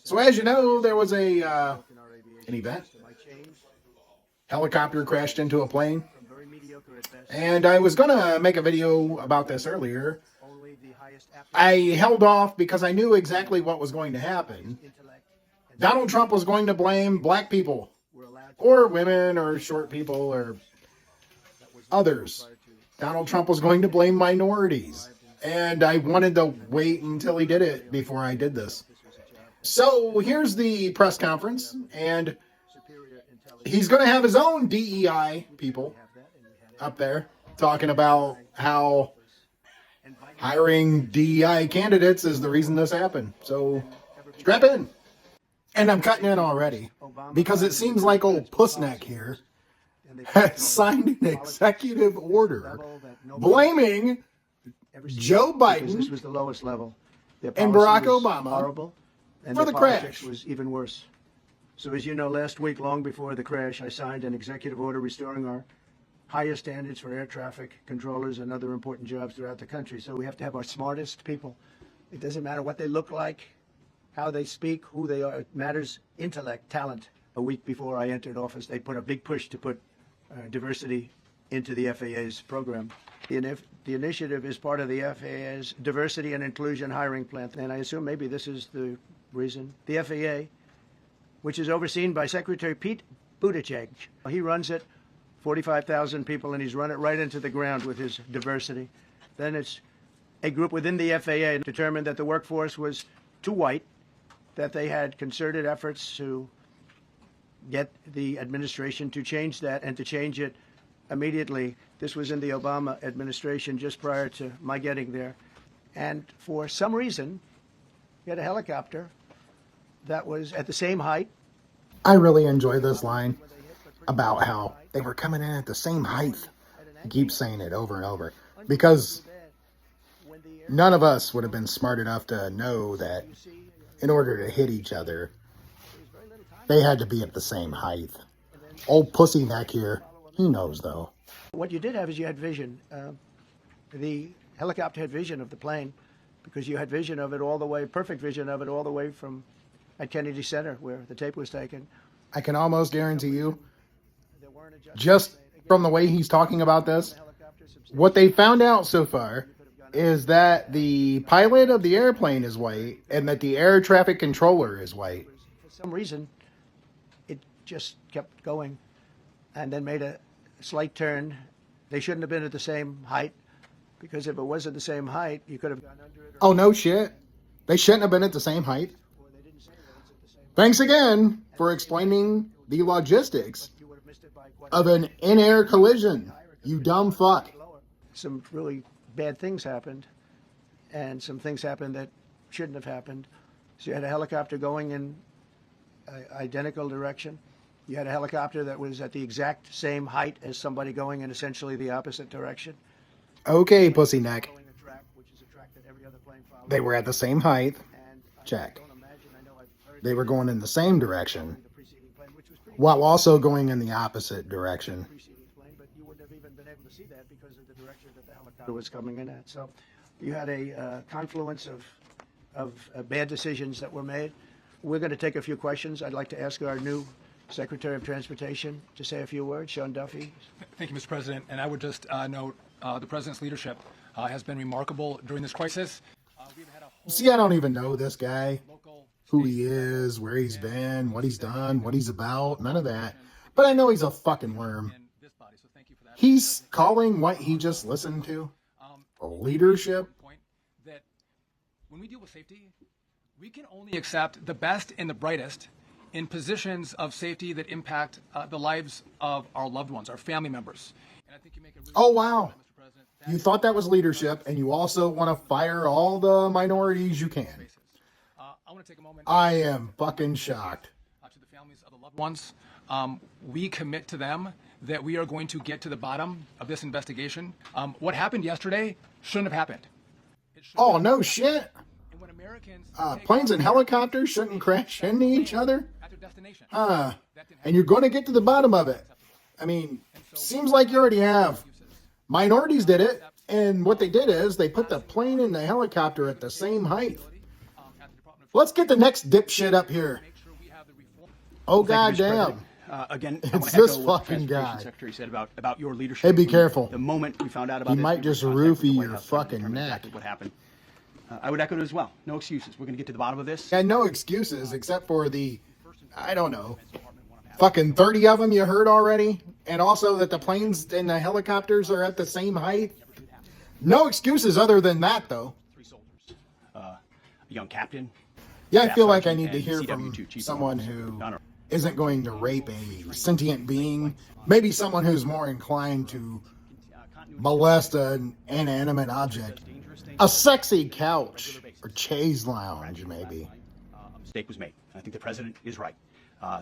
So as you know, there was an event. Helicopter crashed into a plane. And I was going to make a video about this earlier. I held off because I knew exactly what was going to happen. Donald Trump was going to blame black people, or women, or short people, or others. Donald Trump was going to blame minorities. And I wanted to wait until he did it before I did this. So here's the press conference, and he's going to have his own DEI people up there talking about how hiring DEI candidates is the reason this happened. So strap in. And I'm cutting in already because it seems like old Pussneck here has signed an executive order blaming Joe Biden this was the lowest level. and Barack Obama horrible, and for the crash. Was even worse. So as you know, last week, long before the crash, I signed an executive order restoring our highest standards for air traffic controllers and other important jobs throughout the country. So we have to have our smartest people. It doesn't matter what they look like, how they speak, who they are. It matters intellect, talent. A week before I entered office, they put a big push to put diversity into the FAA's program. The initiative is part of the FAA's diversity and inclusion hiring plan. And I assume maybe this is the reason. The FAA, which is overseen by Secretary Pete Buttigieg, he runs it, 45,000 people, and he's run it right into the ground with his diversity. Then it's a group within the FAA determined that the workforce was too white, that they had concerted efforts to get the administration to change that and to change it immediately. This was in the Obama administration just prior to my getting there. And for some reason, we had a helicopter that was at the same height. I really enjoy this line about how they were coming in at the same height. He keeps saying it over and over because none of us would have been smart enough to know that in order to hit each other, they had to be at the same height. Old pussy neck here, he knows though. What you did have is you had vision. The helicopter had vision of the plane because you had vision of it all the way, perfect vision of it all the way from at Kennedy Center where the tape was taken. I can almost guarantee you, just from the way he's talking about this, what they found out so far is that the pilot of the airplane is white and that the air traffic controller is white. For some reason, it just kept going and then made a slight turn. They shouldn't have been at the same height because if it was at the same height, you could have gone under it. Oh, no shit. They shouldn't have been at the same height. Thanks again for explaining the logistics of an in-air collision, you dumb fuck. Some really bad things happened, and some things happened that shouldn't have happened. So you had a helicopter going in identical direction. You had a helicopter that was at the exact same height as somebody going in essentially the opposite direction. Okay, pussy neck. They were at the same height. Check. They were going in the same direction while also going in the opposite direction. But you wouldn't have even been able to see that because of the direction that the helicopter was coming in at. So you had a confluence of bad decisions that were made. We're going to take a few questions. I'd like to ask our new Secretary of Transportation to say a few words. Sean Duffy. Thank you, Mr. President. And I would just note the President's leadership has been remarkable during this crisis. We've had a whole See, I don't even know this guy, who he is, where he's been, what he's done, what he's about, none of that. But I know he's a fucking worm. He's calling what he just listened to leadership. That when we deal with safety, we can only accept the best and the brightest in positions of safety that impact the lives of our loved ones, our family members. And I think you make a really Oh, wow. You thought that was leadership, and you also want to fire all the minorities you can. I want to take a moment. I am fucking shocked. To the families of the loved ones, we commit to them that we are going to get to the bottom of this investigation. What happened yesterday shouldn't have happened. Oh, no shit. And when Americans Planes and helicopters shouldn't crash into each other? at their destination, And you're going to get to the bottom of it. I mean, seems like you already have. Minorities did it, and what they did is they put the plane and the helicopter at the same height. Let's get the next dipshit up here. Oh, Thank you, Mr. goddamn. President. Again, I It's want to this echo what the fucking Transportation guy. Secretary said about your leadership. Hey, be From careful. The moment we found out about He this, might we were just in contact with the roofie White your House trying to fucking determine neck. exactly what happened. I would echo it as well. No excuses. We're going to get to the bottom of this. And no excuses except for the, I don't know, fucking 30 of them you heard already. And also that the planes and the helicopters are at the same height. No excuses other than that, though. 3 soldiers, a young captain. Yeah, I Staff feel like I sergeant, need to and hear CW2 from chief someone officer. who Honor. isn't going to rape a sentient being. Maybe someone who's more inclined to molest an inanimate object. A sexy couch or chaise lounge, maybe. A mistake was made. I think the president is right.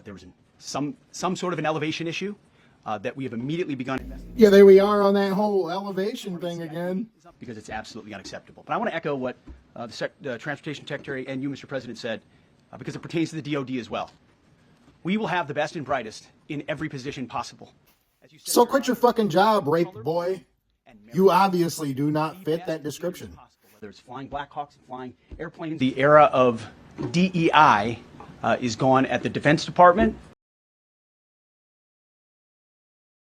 There was some sort of an elevation issue that we have immediately begun investigating Yeah, there we are on that whole elevation thing again. because it's absolutely unacceptable. But I want to echo what the Transportation Secretary and you, Mr. President, said because it pertains to the DOD as well. We will have the best and brightest in every position possible. As you said, So quit your fucking job, rape boy. You obviously do not fit that description. whether it's flying Blackhawks, flying airplanes. The era of DEI is gone at the Defense Department